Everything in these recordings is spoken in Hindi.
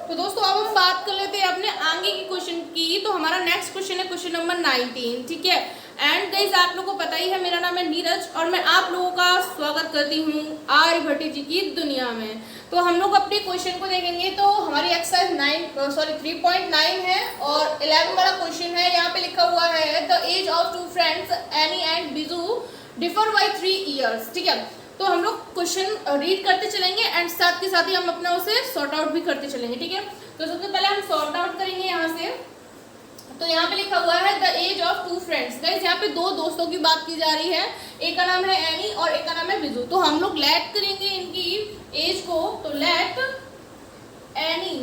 तो दोस्तों अब हम बात कर लेते हैं अपने आगे की क्वेश्चन की। तो हमारा नेक्स्ट क्वेश्चन है क्वेश्चन नंबर 19, ठीक है। एंड गाइस आप लोगों को पता ही है मेरा नाम है नीरज और मैं आप लोगों का स्वागत करती हूँ आर्यभट्ट जी की दुनिया में। तो हम लोग अपने क्वेश्चन को देखेंगे। तो हमारी एक्सरसाइज 3.9 है और 11 वाला क्वेश्चन है। यहाँ पे लिखा हुआ है the age of two friends Annie and Biju differ by 3 years, ठीक है। तो हम लोग क्वेश्चन रीड करते चलेंगे एंड साथ के साथ ही हम अपना उसे सॉर्ट आउट भी करते चलेंगे, ठीक है। तो सबसे पहले हम सॉर्ट आउट करेंगे यहाँ से। तो यहाँ पे लिखा हुआ है the age of two friends. Guys यहाँ पे दो दोस्तों की बात की जा रही है, एक का नाम है एनी और एक का नाम है बिजू। तो हम लोग लेट करेंगे इनकी एज को। तो let Annie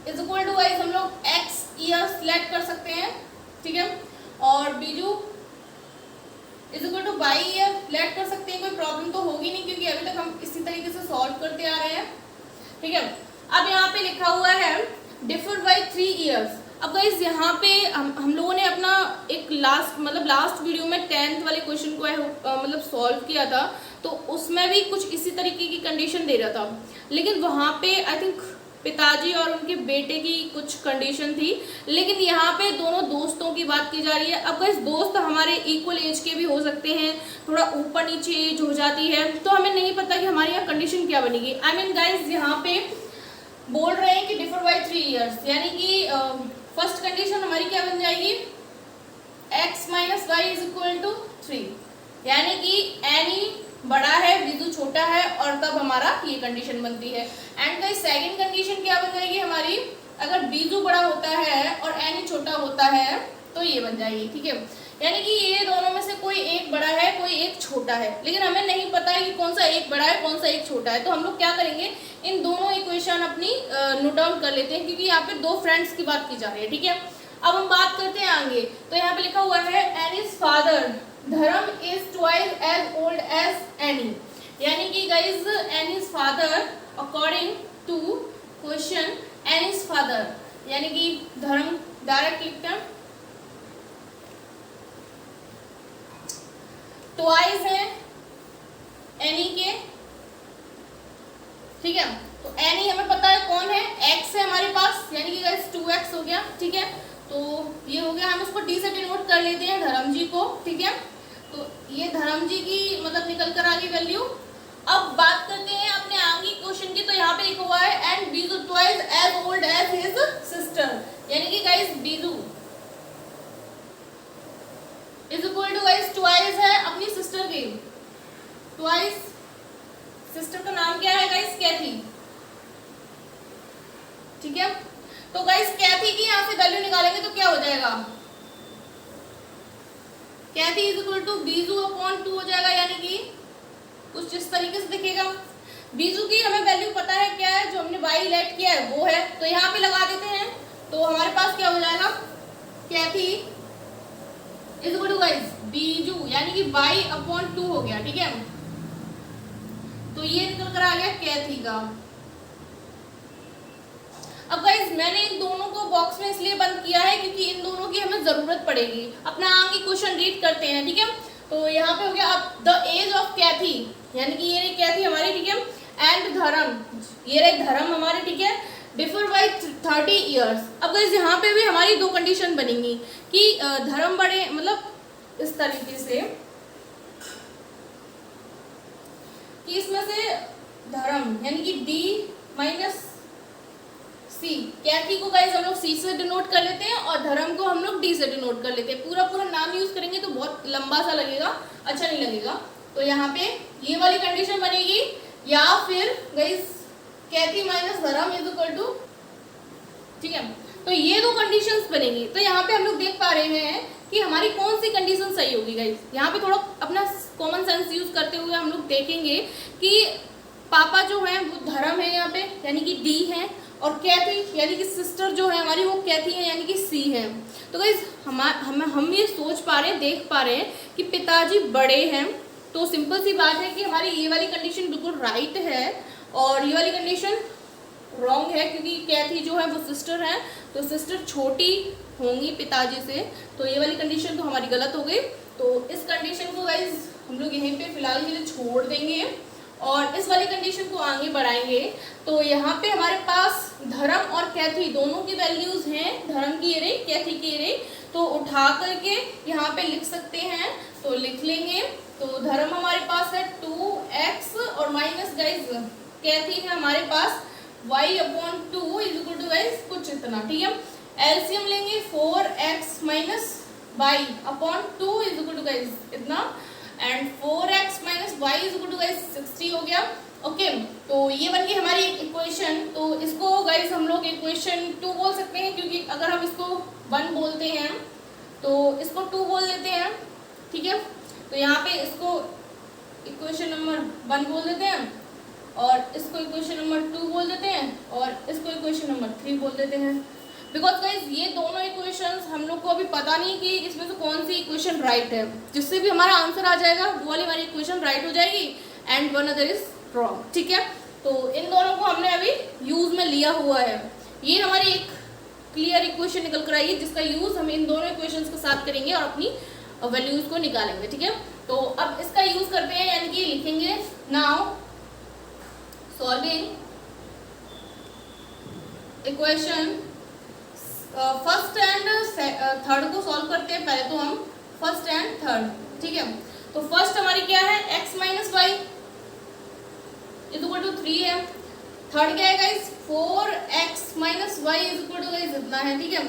is equal to guys हम लोग एक्स ईयर्स लेट कर सकते हैं, ठीक है। और Biju is equal to y year let कर सकते हैं। कोई प्रॉब्लम तो होगी नहीं क्योंकि अभी तक हम इसी तरीके से सॉल्व करते आ रहे हैं, ठीक है। अब यहाँ पे लिखा हुआ है डिफर बाई 3 ईयर्स। अब गाइस यहाँ पे हम लोगों ने अपना एक लास्ट वीडियो में 10th वाले क्वेश्चन को सॉल्व किया था। तो उसमें भी कुछ इसी तरीके की कंडीशन दे रहा था, लेकिन वहाँ पे आई थिंक पिताजी और उनके बेटे की कुछ कंडीशन थी, लेकिन यहाँ पे दोनों दोस्तों की बात की जा रही है। अब गाइस दोस्त हमारे इक्वल एज के भी हो सकते हैं, थोड़ा ऊपर नीचे एज हो जाती है, तो हमें नहीं पता कि हमारे यहाँ कंडीशन क्या बनेगी। आई मीन गाइस यहाँ पे बोल रहे हैं कि डिफर बाई 3 ईयर्स, यानी कि फर्स्ट कंडीशन हमारी क्या बन जाएगी x minus y is equal to 3, यानी कि एनी बड़ा है बिजू छोटा है और तब हमारा ये कंडीशन बनती है। एंड गाइस सेकंड कंडीशन क्या बन जाएगी हमारी, अगर बिजू बड़ा होता है और एनी छोटा होता है तो ये बन जाएगी, ठीक है। यानी कि ये दोनों में से कोई एक बड़ा है कोई एक छोटा है, लेकिन हमें नहीं पता है कि कौन सा एक बड़ा है कौन सा एक छोटा है। तो हम लोग क्या करेंगे, इन दोनों इक्वेशन अपनी नोट डाउन कर लेते हैं, क्योंकि यहाँ पे दो फ्रेंड्स की बात की जा रही है, ठीक है। अब हम बात करते हैं आगे। तो यहाँ पे लिखा हुआ है Annie's father Dharam is twice as old as Annie, यानी कि guys Annie's father according to question Annie's father, यानी कि धर्म डायरेक्ट लिखते हैं ट्वाइस है एनी के, ठीक है। तो एनी हमें पता है कौन है, एक्स है हमारे पास, यानी कि गाइस 2x हो गया, ठीक है। तो ये हो गया, हम इसको डी से डिनोट कर लेते हैं धर्म जी को, ठीक है। तो ये धर्म जी की निकल कर आ गई वैल्यू। अब बात करते हैं अपने आगे क्वेश्चन की। तो यहाँ पे लिखा हुआ है and Biju twice as old as his sister, यानी कि guys Biju is equal to guys twice है अपनी सिस्टर की। ट्वाइस सिस्टर का नाम क्या है गाइस, कैथी, ठीक है। तो गाइस कैथी की यहाँ से वैल्यू निकालेंगे तो क्या हो जाएगा, कैथी इज इक्वल टू बीजू अपॉन 2 हो जाएगा, यानी कि कुछ इस तरीके से दिखेगा। बीजू की हमें वैल्यू पता है क्या है, जो हमने वाई लेट किया है वो है, तो यहाँ पे लगा देते हैं। तो हमारे पास क्या हो जाएगा, कैथी इज इक्वल टू गाइस बीजू, यानी कि वाई अपॉन 2 हो गया, ठीक है। तो ये निकल कर आ गया कैथी का। अब गाइस मैंने इन दोनों को बॉक्स में इसलिए बंद किया है क्योंकि इन दोनों की हमें जरूरत पड़ेगी। अपना आगे क्वेश्चन रीड करते हैं, ठीक है। तो यहाँ पे हो गया अब द एज ऑफ कैथी, यानी कि ये रही कैथी हमारी, ठीक है। एंड धर्म, ये रहे धर्म हमारे, ठीक है। Differ by 30 years. अब गाइस यहाँ पे भी हमारी दो कंडीशन बनेंगी कि धर्म बड़े इस तरीके से कि इसमें से धर्म यानी कि डी माइनस सी, कैथी को गाइस हम लोग सी से डिनोट कर लेते हैं और धर्म को हम लोग डी से डिनोट कर लेते हैं। पूरा नाम यूज करेंगे तो बहुत लंबा सा लगेगा, अच्छा नहीं लगेगा। तो यहाँ पे ये वाली कंडीशन बनेगी, या फिर गाइस कैथी माइनस धर्म इज इक्वल टू, ठीक है। तो ये दो कंडीशंस बनेगी। तो यहाँ पे हम लोग देख पा रहे हैं कि हमारी कौन सी कंडीशन सही होगी गाइस। यहाँ पे थोड़ा अपना कॉमन सेंस यूज करते हुए हम लोग देखेंगे कि पापा जो है वो धर्म है यहाँ पे, यानी कि डी है, और कैथी यानी कि सिस्टर जो है हमारी वो कैथी है, यानी कि सी है। तो गाइस हम ये सोच पा रहे हैं, देख पा रहे हैं कि पिताजी बड़े हैं, तो सिंपल सी बात है कि हमारी ये वाली कंडीशन बिल्कुल राइट है और ये वाली कंडीशन रॉन्ग है, क्योंकि कैथी जो है वो सिस्टर है, तो सिस्टर छोटी होंगी पिताजी से, तो ये वाली कंडीशन तो हमारी गलत हो गई। तो इस कंडीशन को गाइस हम लोग यहीं पे फिलहाल के लिए छोड़ देंगे और इस वाली कंडीशन को आगे बढ़ाएंगे तो यहाँ पे हमारे पास धर्म और कैथी दोनों की वैल्यूज हैं, धर्म की एरे कैथी की एरे, तो उठा करके यहाँ पे लिख सकते हैं, तो लिख लेंगे। तो धर्म हमारे पास है 2x और माइनस गाइस कैथी है हमारे पास y/2 is equal to guys कुछ इतना, ठीक है। एलसीएम लेंगे 4x minus y/2 is equal to guys इतना, and 4x minus y is equal to guys 60 हो गया। ओके तो ये बन गई हमारी एक इक्वेशन। तो इसको गाइस हम लोग इक्वेशन 2 बोल सकते हैं, क्योंकि अगर हम इसको 1 बोलते हैं तो इसको 2 बोल देते हैं, ठीक है। तो यहाँ पे इसको इक्वेशन नंबर 1 बोल देते हैं और इसको इक्वेशन नंबर 2 बोल देते हैं और इसको इक्वेशन नंबर 3 बोल देते हैं। बिकॉज गाइज ये दोनों इक्वेशंस हम लोग को अभी पता नहीं कि इसमें से कौन सी इक्वेशन राइट है, जिससे भी हमारा आंसर आ जाएगा वो वाली हमारी इक्वेशन राइट हो जाएगी and one other is wrong, ठीक है। तो इन दोनों को हमने अभी यूज में लिया हुआ है। ये हमारी एक क्लियर इक्वेशन निकल कर आई है जिसका यूज हम इन दोनों इक्वेशंस के साथ करेंगे और अपनी वैल्यूज को निकालेंगे, ठीक है। तो अब इसका यूज करते हैं, यानी कि लिखेंगे now solving equation first and third को सॉल्व करते हैं। पहले तो हम फर्स्ट एंड थर्ड, ठीक है। तो फर्स्ट हमारी क्या है x minus y is equal to 3 है। थर्ड क्या है guys 4x minus y is equal to guys इतना है, ठीक है।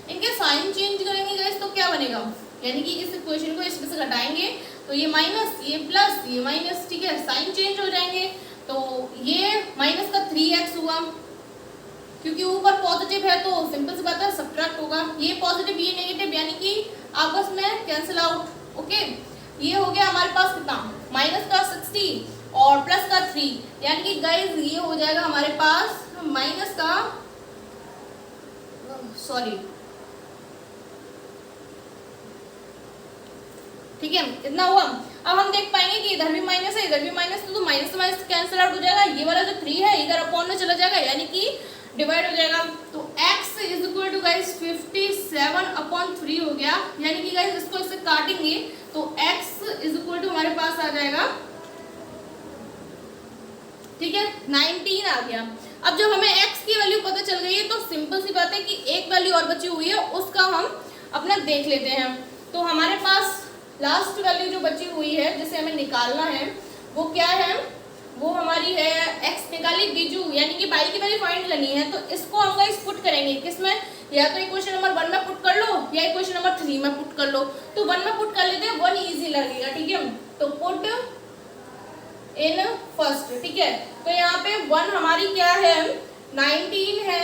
इनके साइन चेंज करेंगे गाइस तो क्या बनेगा, यानी कि इस इक्वेशन को इसमें से घटाएंगे तो ये माइनस ये प्लस ये माइनस, ठीक है। साइन चेंज हो जाएंगे तो ये माइनस का 3x हुआ, क्योंकि ऊपर पॉजिटिव है तो सिंपल सी बात है सब्ट्रैक्ट होगा, ये पॉजिटिव ये नेगेटिव यानी कि आपस में कैंसिल आउट। ओके ये हो गया हमारे पास कितना माइनस का 60 और प्लस का 3, यानी कि गाइस ये हो जाएगा हमारे पास माइनस का सॉरी ठीक है इतना हुआ। अब हम देख पाएंगे कि इधर भी माइनस है इधर भी माइनस है, तो माइनस से माइनस कैंसिल आउट हो जाएगा, ये वाला जो 3 है इधर अपॉन में चला जाएगा यानी कि डिवाइड हो जाएगा। तो x is equal to guys 57/3 हो गया, यानी कि गाइस इसको इससे काटेंगे तो x इज इक्वल टू हमारे पास आ जाएगा, ठीक है 19 आ गया। अब जब हमें x की वैल्यू पता चल गई है तो सिंपल सी बात है कि एक वैल्यू और बची हुई है उसका हम अपना देख लेते हैं। तो हमारे पास लास्ट वैल्यू जो बची हुई है जिसे हमें निकालना है वो क्या है, वो हमारी है x निकाली बीजू, यानी कि बाई की वैल्यू फाइंड करनी है। तो इसको हम गाइस पुट करेंगे किसमें, या तो इक्वेशन नंबर 1 में पुट कर लो या इक्वेशन नंबर 3 में पुट कर लो। तो 1 में पुट कर लेते हैं, 1 इजी लगेगा, ठीक है। तो पुट इन फर्स्ट, ठीक है। तो यहाँ पे 1 हमारी क्या है 19 है,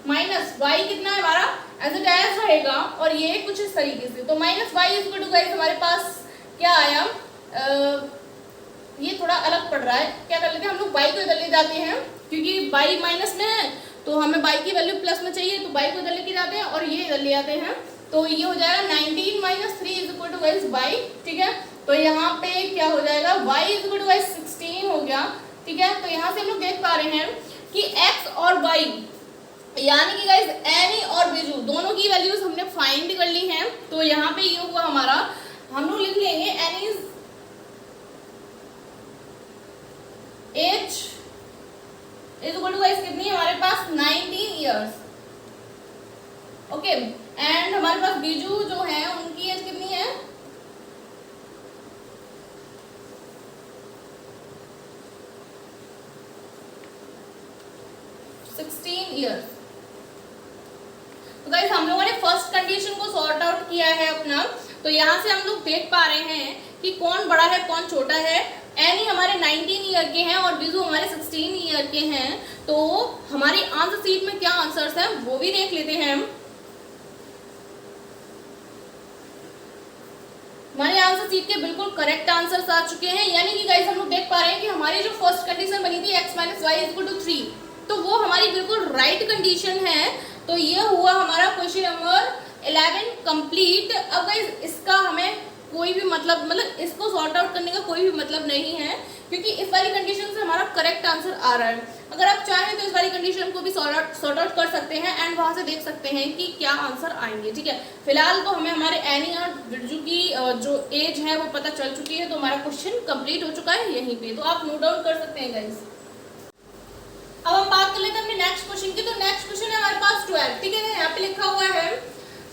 माइनस y कितना है हमारा एज इट एज रहेगा और ये कुछ इस तरीके से। तो minus y is equal to guys हमारे पास क्या आया, ये थोड़ा अलग पड़ रहा है, क्या कर लेते हैं हम लोग y को इधर ले जाते हैं, क्योंकि y माइनस में है तो हमें y की वैल्यू प्लस में चाहिए, तो y को इधर लेके जाते हैं और ये इधर ले आते हैं। तो ये हो जाएगा 19 minus 3 is equal to guys y, ठीक है। तो यहाँ पे क्या हो जाएगा y is equal to guys 16 हो गया, ठीक है। तो यहाँ से हम लोग देख पा रहे हैं कि x और y यानी कि गाइस एनी और बिजू दोनों की वैल्यूज हमने फाइंड कर ली हैं। तो यहाँ पे ये हुआ हमारा, हम लोग लिख लेंगे Annie age is equal to guys कितनी है हमारे पास 19 इयर्स, ओके। एंड हमारे पास बीजू जो है उनकी एज कितनी है 16 इयर्स। तो गाइस हम लोगों ने फर्स्ट कंडीशन को सॉर्ट आउट किया है अपना। तो यहाँ से हम लोग देख पा रहे हैं कि कौन बड़ा है कौन छोटा है। एनी हमारे 19 ईयर के हैं और बिजू हमारे 16 ईयर के हैं। तो हमारी आंसर शीट में क्या आंसर्स हैं वो भी देख लेते हैं। हमारे आंसर शीट के बिल्कुल करेक्ट आंसर्स आ चुके हैं, यानी कि गाइस हम लोग देख पा रहे हैं कि हमारी जो फर्स्ट कंडीशन बनी थी x minus y equal to 3, तो वो हमारी बिल्कुल राइट कंडीशन है। तो ये हुआ हमारा क्वेश्चन नंबर 11 कंप्लीट। अब गाइस इसका हमें कोई भी मतलब इसको सॉर्ट आउट करने का कोई भी मतलब नहीं है, क्योंकि इस वाली कंडीशन से हमारा करेक्ट आंसर आ रहा है। अगर आप चाहें तो इस वाली कंडीशन को भी सॉर्ट आउट कर सकते हैं एंड वहां से देख सकते हैं कि क्या आंसर आएंगे, ठीक है। फिलहाल तो हमें हमारे एनी और बिरजू की जो एज है वो पता चल चुकी है, तो हमारा क्वेश्चन कंप्लीट हो चुका है यहीं पे, तो आप नोट डाउन कर सकते हैं गाइस। अब हम बात कर लेते हैं अपने नेक्स्ट क्वेश्चन की। तो नेक्स्ट क्वेश्चन है हमारे पास 12, ठीक है। यहाँ पे लिखा हुआ है,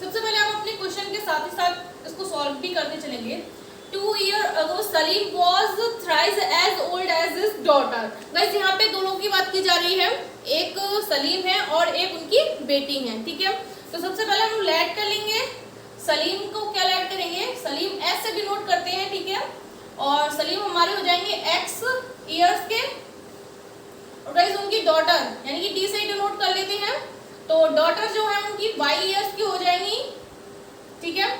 सबसे पहले हम अपने क्वेश्चन के साथ ही साथ इसको सॉल्व भी करते चलेंगे। 2 years ago Salim was thrice as old as his daughter। Guys यहाँ पे दो लोगों की बात की जा रही है, एक सलीम है और एक उनकी बेटी है, ठीक है। तो सबसे पहले हम लेट कर लेंगे, सलीम को क्या लेट करेंगे, सलीम एस से डिनोट करते हैं, ठीक है। और सलीम हमारे हो जाएंगे एक्स ईयर्स के, और गाइस उनकी डॉटर यानी कि डी से डिनोट कर लेते हैं, तो डॉटर जो है उनकी वाई ईयर्स की हो जाएंगी, ठीक है।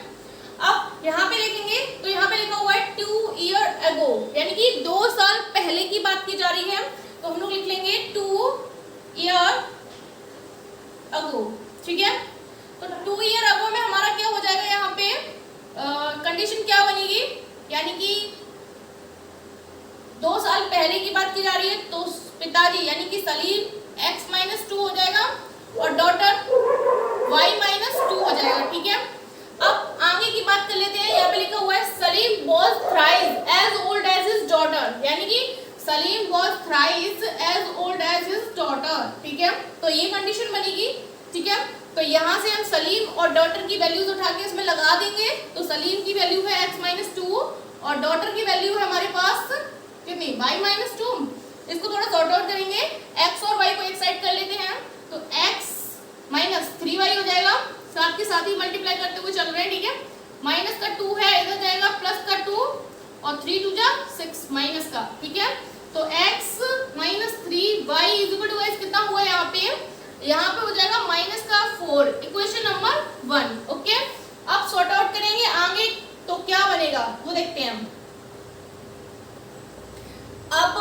अब यहाँ पे लिखेंगे तो यहाँ पे लिखा हुआ है 2 years ago, यानी कि 2 साल पहले की बात की जा रही है, तो हम लोग लिख लेंगे 2 years ago, ठीक है। तो 2 years ago में हमारा क्या हो जाएगा, यहाँ पे कंडीशन क्या बनेगी, यानी कि 2 साल पहले की बात की जा रही है, तो पिताजी यानी कि सलीम x-2 हो जाएगा और डॉटर y-2 हो जाएगा, ठीक है। अब आगे की बात कर लेते हैं, यहाँ पे लिखा हुआ है Salim was thrice as old as his daughter, यानी कि Salim was thrice as old as his daughter, ठीक है। तो ये कंडीशन बनेगी, ठीक है। तो यहाँ से हम सलीम और डॉटर की वैल्यूज उठा के इसमें लगा देंगे, तो सलीम की वैल्यू है x-2 और डॉटर की वैल्यू है हमारे पास कितनी, y-2। इसको थोड़ा सॉर्ट आउट करेंगे, x और y को एक साइड कर लेते हैं, तो x-3y हो जाएगा, साथ के साथ ही मल्टीप्लाई करते हुए चल रहे हैं, ठीक है। माइनस का 2 है, इधर जाएगा प्लस का 2 और 3 2 जा 6 माइनस का, ठीक है। तो x-3y गाइस कितना हुआ यहाँ पे हो जाएगा माइनस का 4, इक्वेशन नंबर 1, ओके। अब सॉर्ट आउट करेंगे आगे तो क्या बनेगा वो देखते हैं हम। अब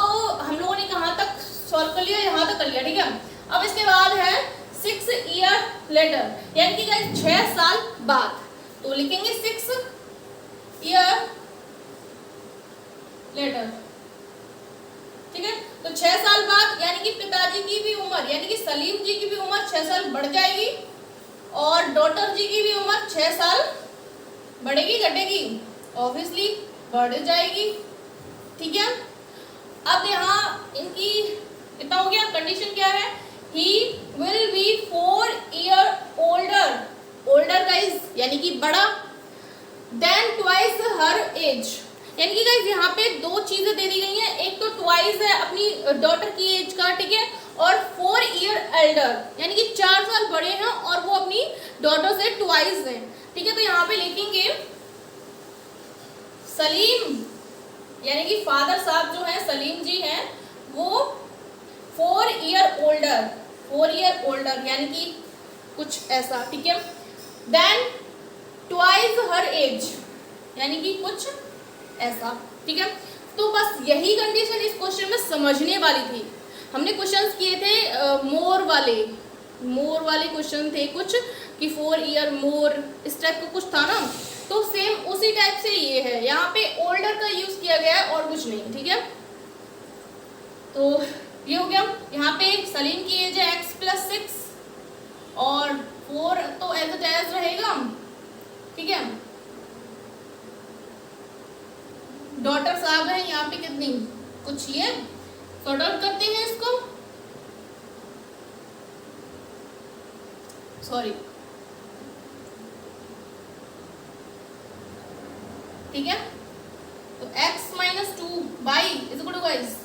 हम लोगों ने कहाँ तक सॉल्व कर लिया, यहाँ तक कर लिया, ठीक है। अब इसके बाद है 6 years later, यानी कि गाइस 6 साल बाद, तो लिखेंगे 6 years later, ठीक है। तो 6 साल बाद यानी कि पिताजी की भी उम्र यानी कि सलीम जी की भी उम्र 6 साल बढ़ जाएगी और डॉटर जी की भी उम्र 6 साल बढ़ेगी घटेगी, ऑब्वियसली बढ़ जाएगी, ठीक है। अब यहाँ इनकी कितना हो गया, कंडीशन क्या है, he will be 4 years older guys यानी कि बड़ा, then twice her age, यानी कि गाइस यहाँ पे दो चीजें दे दी गई हैं, एक तो ट्वाइस है अपनी डॉटर की एज का, ठीक है, और 4 years elder यानी कि 4 साल बड़े हैं और वो अपनी डॉटर से ट्वाइस हैं, ठीक है। तो यहाँ पे लिखेंगे सलीम यानी कि फादर साहब जो है सलीम जी हैं वो 4 years older यानी कि कुछ ऐसा, ठीक है। देन ट्वाइस हर एज यानी कि कुछ ऐसा, ठीक है। तो बस यही कंडीशन इस क्वेश्चन में समझने वाली थी। हमने क्वेश्चंस किए थे मोर वाले क्वेश्चन थे कुछ कि 4 years मोर, इस टाइप का कुछ था ना, तो सेम उसी टाइप से ये है, यहाँ पे ओल्डर का यूज किया गया है और कुछ नहीं, ठीक है। तो ये हो गया, यहाँ पे सलीम की एज है x+6 और 4 तो एज इट एज रहेगा, ठीक है। डॉटर साहब है यहाँ पे कितनी, कुछ ये सॉर्ट आउट करते हैं इसको, सॉरी, ठीक है। तो x-2 y is equal to guys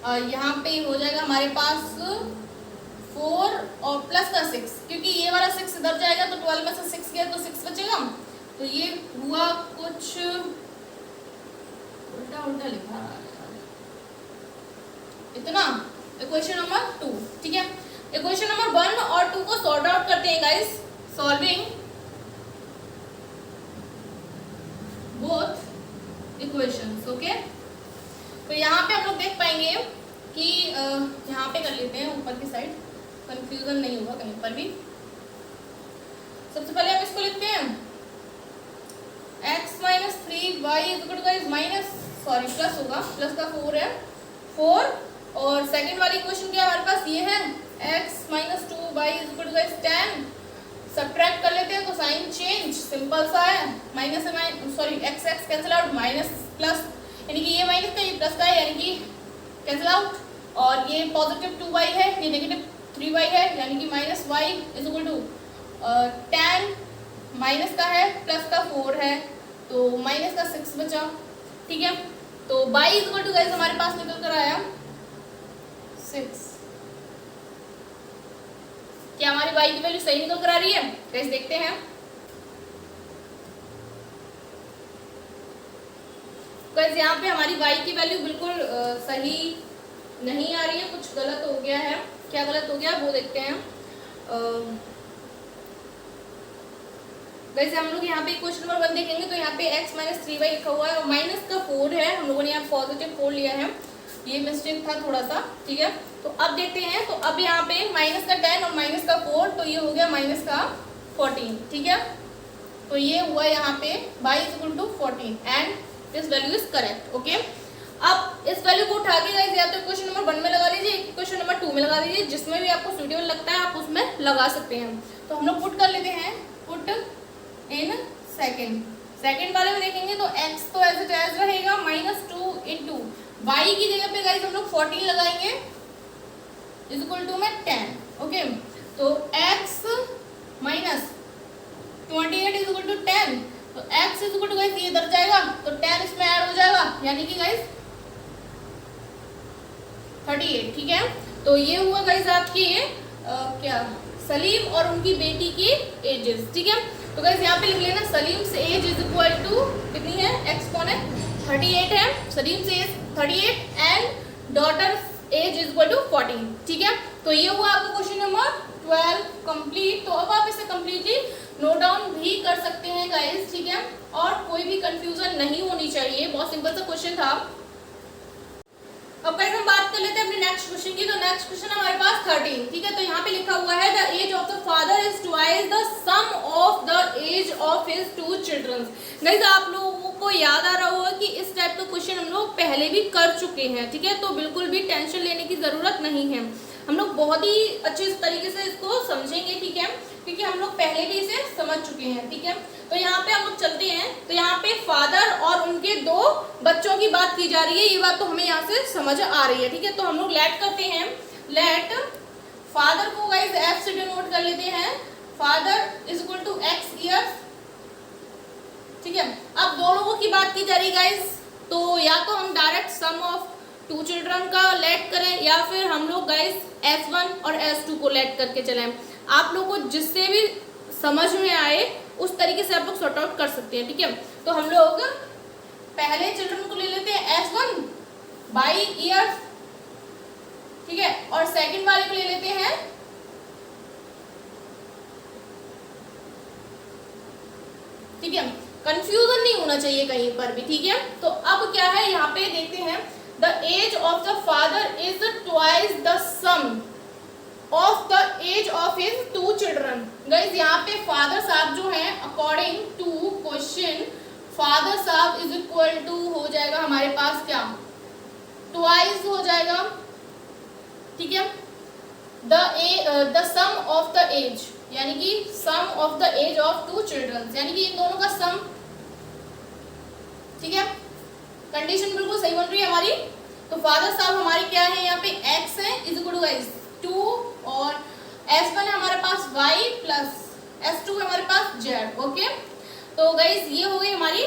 यहाँ पे हो जाएगा हमारे पास 4 और प्लस का 6, क्योंकि ये वाला 6 इधर जाएगा तो 12 में से 6 गया तो 6 बचेगा, तो ये हुआ कुछ उल्टा लिखा इतना। इक्वेशन नंबर 2, ठीक है। इक्वेशन नंबर 1 और 2 को सॉर्ट आउट करते हैं guys, solving both equations, okay. तो यहाँ पे हम लोग देख पाएंगे कि यहाँ पे कर लेते हैं ऊपर की साइड, कंफ्यूजन नहीं होगा कहीं पर भी। सबसे पहले हम इसको लिखते हैं x minus 3y is equal to guys minus sorry plus होगा, प्लस का 4 है 4 और सेकंड वाली इक्वेशन क्या है हमारे पास ये है x minus 2y is equal to guys 10। Subtract कर लेते हैं तो साइन चेंज सिंपल सा है, माइनस से minus sorry x x cancel out, minus plus यानी कि ये माइनस का ये प्लस का है यानी कि कैंसिल आउट, और ये पॉजिटिव 2y है ये नेगेटिव 3y है यानी कि minus y is equal to 10 minus का है प्लस का 4 है तो माइनस का 6 बचा। ठीक है, तो y is equal to guys हमारे पास निकल कर आया 6। क्या हमारी y की वैल्यू सही निकल कर आ रही है गाइस? देखते हैं। गाइस यहाँ पे हमारी y की वैल्यू बिल्कुल सही नहीं आ रही है, कुछ गलत हो गया है। क्या गलत हो गया वो देखते हैं। गाइस हम लोग यहाँ पे क्वेश्चन नंबर 1 देखेंगे तो यहाँ पे x माइनस 3y लिखा हुआ है और माइनस का 4 है, हम लोगों ने यहाँ पॉजिटिव 4 लिया है, ये मिस्टेक था थोड़ा सा। ठीक है, तो अब देखते हैं। तो अब यहाँ पे माइनस का 10 और माइनस का 4 तो ये हो गया माइनस का 14। ठीक है, तो ये हुआ यहाँ पे y is equal to 14 and this value is correct. Okay, अब इस वैल्यू को उठा के गाइस या तो क्वेश्चन नंबर 1 में लगा लीजिए, क्वेश्चन नंबर 2 में लगा दीजिए, जिसमें भी आपको सूटेबल लगता है आप उसमें लगा सकते हैं। तो हम लोग पुट कर लेते हैं, पुट इन सेकेंड वाले में देखेंगे तो x तो एज इट एज रहेगा माइनस 2 इंटू वाई की जगह पे गाइस हम लोग 14 लगाएंगे इज इक्वल टू में 10। ओके, तो x minus 28 is equal to 10, तो x is equal to guys ये इधर जाएगा तो 10 इसमें ऐड हो जाएगा यानी कि गाइस 38। ठीक है, तो ये हुआ गाइस आपकी क्या सलीम और उनकी बेटी की एजेस। ठीक है, तो गाइस यहाँ पे लिख लेना सलीम से एज इज इक्वल टू कितनी है, x कौन है 38 है, सलीम से age 38 and daughter age is equal to 14। ठीक है, तो ये हुआ आपका क्वेश्चन नंबर 12 कंप्लीट। तो अब आप इसे कंप्लीटली नोट डाउन भी कर सकते हैं गाइस। ठीक है, और कोई भी कंफ्यूजन नहीं होनी चाहिए, बहुत सिंपल सा क्वेश्चन था। अब गाइस हम बात कर लेते हैं अपने नेक्स्ट क्वेश्चन की। तो नेक्स्ट क्वेश्चन हमारे पास 13। ठीक है, तो यहाँ पे लिखा हुआ है the age of the father is twice the sum of the age of his 2 children. Guys आप लोगों को याद आ रहा होगा कि इस टाइप का क्वेश्चन हम लोग पहले भी कर चुके हैं। ठीक है, तो बिल्कुल भी टेंशन लेने की जरूरत नहीं है, हम लोग बहुत ही अच्छे तरीके से इसको समझेंगे। ठीक है, क्योंकि हम लोग पहले भी इसे समझ चुके हैं। ठीक है, तो यहाँ पे हम लोग चलते हैं। तो यहाँ पे फादर और उनके 2 बच्चों की बात की जा रही है, ये बात तो हमें यहाँ से समझ आ रही है। ठीक है, तो हम लोग लेट करते हैं, लेट फादर को गाइस एफ से डिनोट कर लेते हैं, father is equal to x years. ठीक है, अब 2 लोगों की बात की जा रही है गाइस, तो या तो हम डायरेक्ट सम ऑफ 2 चिल्ड्रन का लेट करें या फिर हम लोग गाइस S1 और S2 को लेट करके चलें। आप लोग को जिससे भी समझ में आए उस तरीके से आप लोग सॉर्ट आउट कर सकते हैं। ठीक है, तो हम लोग पहले चिल्ड्रन को ले लेते हैं S1 बाई ईयर्स। ठीक है, और सेकंड वाले को ले लेते हैं ठीक है, कंफ्यूजन नहीं होना चाहिए कहीं पर भी। ठीक है, तो अब क्या है यहाँ पे देखते हैं the age of the father is twice the sum of the age of his 2 children. Guys यहाँ पे फादर साहब जो हैं अकॉर्डिंग टू क्वेश्चन फादर साहब इज इक्वल टू हो जाएगा हमारे पास क्या ट्वाइस हो जाएगा। ठीक है, the sum of the age यानी कि sum of the age of 2 children यानी कि इन दोनों का सम। ठीक है, कंडीशन बिल्कुल सही बन रही है हमारी। तो फादर साहब हमारे क्या है यहाँ पे x है इज इक्वल टू गाइस 2 और S1 है हमारे पास y प्लस S2 है हमारे पास z। ओके, तो गाइस ये हो गई हमारी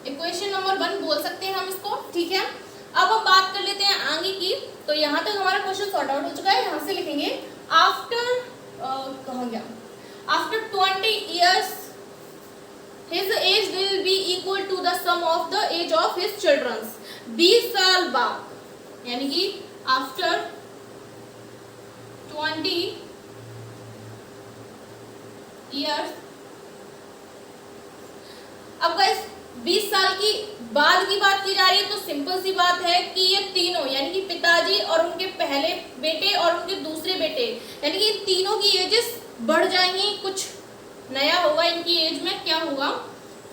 इक्वेशन नंबर 1 बोल सकते हैं हम इसको। ठीक है, अब हम बात कर लेते हैं आगे की। तो यहाँ तक हमारा क्वेश्चन सॉर्ट आउट हो चुका है। यहाँ से लिखेंगे आफ्टर कहाँ गया, after 20 years his age will be equal to the sum of the age of his children। 20 साल बाद यानी कि आफ्टर 20 years। अब गाइस 20 साल की बाद की बात की जा रही है, तो सिंपल सी बात है कि ये तीनों यानी कि पिताजी और उनके पहले बेटे और उनके दूसरे बेटे यानी कि तीनों की एजेस बढ़ जाएंगी, कुछ नया होगा इनकी एज में। क्या होगा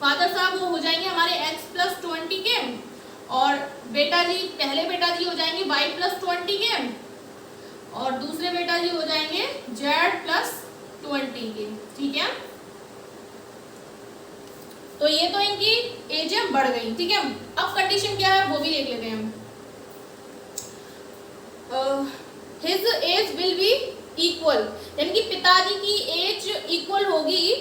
फादर साहब वो हो जाएंगे हमारे x+20 के, और बेटा जी, पहले बेटा जी हो जाएंगे y+20 के, और दूसरे बेटा जी हो जाएंगे z+20 के। ठीक है, तो ये तो इनकी एजें बढ़ गई। ठीक है, अब कंडीशन क्या है वो भी देख लेते हैं हम। His age will be equal, यानी कि पिताजी की एज इक्वल होगी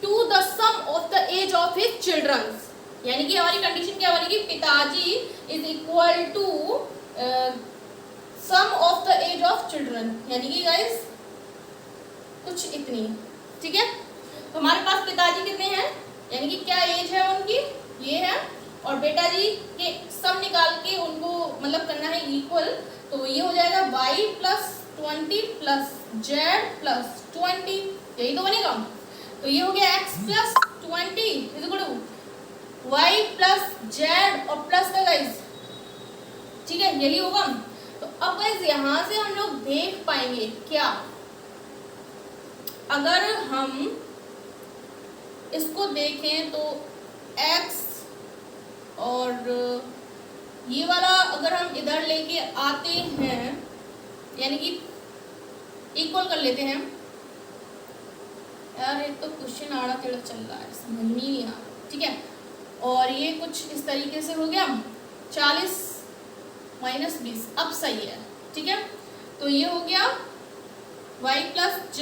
to the sum of the age of his children. यानी कि हमारी कंडीशन क्या बनेगी, पिताजी is equal to sum of the age of children, यानी कि गाइस कुछ इतनी। ठीक है, तो हमारे पास पिताजी कितने हैं, यानी कि क्या एज है उनकी, ये है, और बेटा जी के सम निकाल के उनको मतलब करना है इक्वल, तो ये हो जाएगा y+20 प्लस z+20, यही तो बनेगा। तो ये हो गया x+20 is equal to y+z और प्लस का गाइस। ठीक है, यही होगा। तो अब गाइस यहाँ से हम लोग देख पाएंगे क्या, अगर हम इसको देखें तो x और ये वाला अगर हम इधर लेके आते हैं, यानी कि इक्वल कर लेते हैं। यार एक तो क्वेश्चन आड़ा टेढ़ा चल रहा है, समझ में नहीं आ रहा। ठीक है, और ये कुछ इस तरीके से हो गया 40 - 20, अब सही है। ठीक है, तो ये हो गया y+z,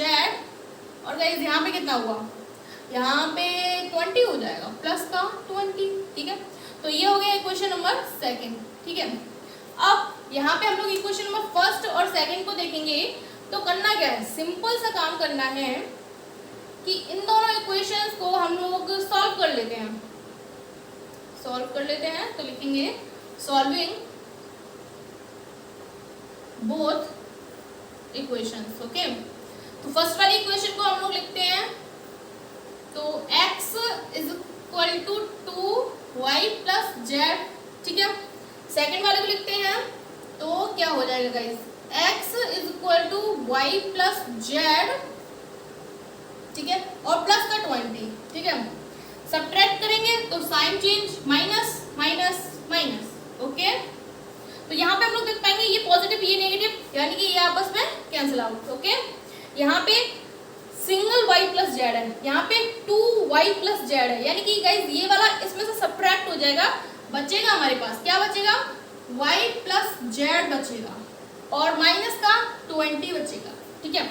और गाइस यहाँ पे कितना हुआ, यहाँ पे 20 हो जाएगा प्लस का 20। ठीक है, तो ये हो गया इक्वेशन नंबर 2। ठीक है, अब यहाँ पे हम लोग इक्वेशन नंबर 1 और 2 को देखेंगे। तो करना क्या है, सिंपल सा काम करना है कि इन दोनों इक्वेशंस को हम लोग सॉल्व कर लेते हैं। तो लिखेंगे सॉल्विंग बोथ इक्वेशंस। ओके, तो फर्स्ट वाली इक्वेशन को हम लोग लिखते हैं, तो x is equal to 2y+z। ठीक है, सेकेंड वाले को लिखते हैं, तो क्या हो जाएगा guys, x is equal to y+z। ठीक है, और प्लस का 20। ठीक है, सब्ट्रैक्ट करेंगे तो sign change, minus minus minus. Okay, तो यहाँ पे हम लोग देख पाएंगे ये पॉजिटिव ये नेगेटिव, यानी कि ये आपस में कैंसिल आउट। ओके, यहाँ पे सिंगल y+z है, यहाँ पे 2y+z है, यानी कि गाइस ये वाला इसमें से सब्ट्रैक्ट हो जाएगा, बचेगा हमारे पास क्या बचेगा, y+z बचेगा, और माइनस का 20 बचेगा। ठीक है,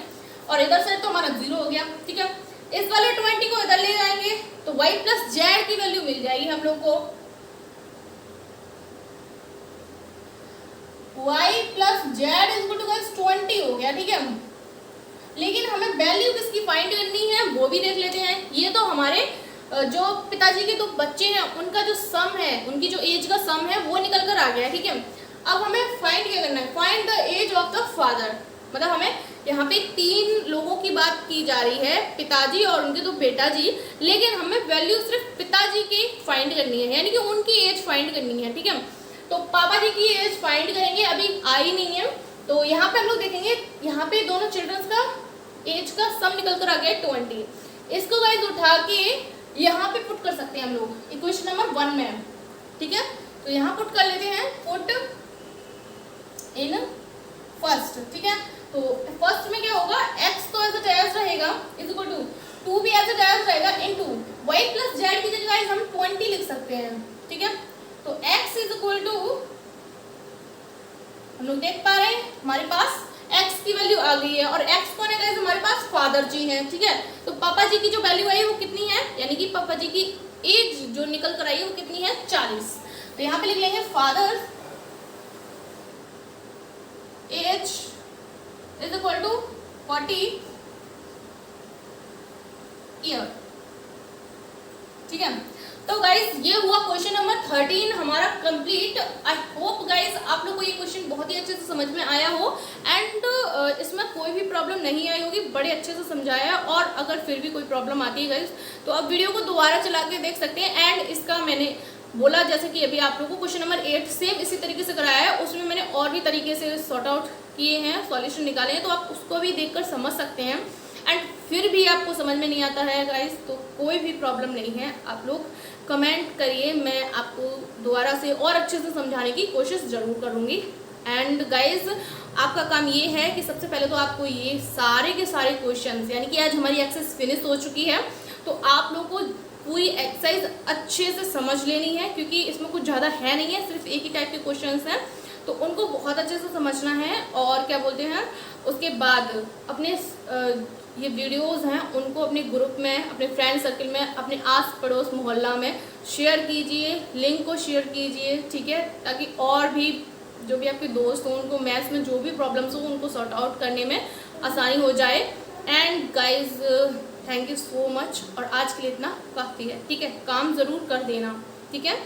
और इधर से तो हमारा 0 हो गया। ठीक है, इस वाले 20 को इधर ले जाएंगे तो y+z की वैल्यू मिल जाएगी हम लोग को, y+z इक्वल टू 20 हो गया। ठीक है, लेकिन हमें वैल्यू किसकी फाइंड करनी है वो भी देख लेते हैं। ये तो हमारे जो पिताजी के 2 बच्चे हैं उनका जो सम है, उनकी जो एज का सम है वो निकल कर आ गया। ठीक है, अब हमें फाइंड क्या करना है, find the age of the father. मतलब हमें यहाँ पे 3 लोगों की बात की जा रही है, पिताजी और उनके 2 बेटा जी, लेकिन हमें वैल्यू सिर्फ पिताजी की फाइंड करनी है, यानी कि उनकी एज फाइंड करनी है। ठीक है, तो पापा जी की एज फाइंड करेंगे, अभी आई नहीं है, तो यहाँ पे हम लोग देखेंगे, यहाँ पे दोनों चिल्ड्रंस का एज का सम निकल कर आ गया 20। इसको गाइस उठा के यहाँ पे पुट कर सकते हैं हम लोग इक्वेशन नंबर 1 में। ठीक है, तो यहाँ पुट कर लेते हैं, पुट इन फर्स्ट। ठीक है, तो फर्स्ट में क्या होगा, x तो एज इट इज रहेगा इज इक्वल टू 2 भी एज इट इज रहेगा इनटू y+z की जगह गाइस हम 20 लिख सकते हैं। ठीक है, तो x इज इक्वल टू, हम लोग देख पा रहे हैं हमारे पास x की वैल्यू आ गई है, और x कौन है गाइस, हमारे पास फादर जी हैं। ठीक है, तो पापा जी की जो वैल्यू आई है वो कितनी है, यानी कि पापा जी की एज जो निकल कर आई है वो कितनी है, 40। तो यहाँ पे लिख लेंगे father age is equal to 40 year. ठीक है, तो गाइस ये हुआ क्वेश्चन नंबर 13 हमारा कंप्लीट। आई होप गाइस आप लोग को ये क्वेश्चन बहुत ही अच्छे से समझ में आया हो, एंड इसमें कोई भी प्रॉब्लम नहीं आई होगी, बड़े अच्छे से समझाया। और अगर फिर भी कोई प्रॉब्लम आती है गाइस तो आप वीडियो को दोबारा चला के देख सकते हैं। एंड इसका मैंने बोला जैसे कि अभी आप लोगों को क्वेश्चन नंबर 8 सेम इसी तरीके से कराया है, उसमें मैंने और भी तरीके से सॉर्ट आउट किए हैं, सॉल्यूशन निकाले हैं, तो आप उसको भी देखकर समझ सकते हैं। एंड फिर भी आपको समझ में नहीं आता है गाइस, तो कोई भी प्रॉब्लम नहीं है, आप लोग कमेंट करिए, मैं आपको दोबारा से और अच्छे से समझाने की कोशिश ज़रूर करूँगी। एंड गाइस आपका काम ये है कि सबसे पहले तो आपको ये सारे के सारे क्वेश्चंस, यानी कि आज हमारी एक्सरसाइज फिनिश हो चुकी है, तो आप लोग को पूरी एक्सरसाइज अच्छे से समझ लेनी है, क्योंकि इसमें कुछ ज़्यादा है नहीं है, सिर्फ एक ही टाइप के क्वेश्चंस हैं, तो उनको बहुत अच्छे से समझना है। और क्या बोलते हैं, उसके बाद अपने ये वीडियोस हैं उनको अपने ग्रुप में, अपने फ्रेंड सर्कल में, अपने आस पड़ोस मोहल्ला में शेयर कीजिए, लिंक को शेयर कीजिए, ठीक है, ताकि और भी जो भी आपके दोस्त हों उनको मैथ्स में जो भी प्रॉब्लम्स हो उनको सॉर्ट आउट करने में आसानी हो जाए। And guys thank you so much, और आज के लिए इतना काफ़ी है, ठीक है, काम ज़रूर कर देना, ठीक है।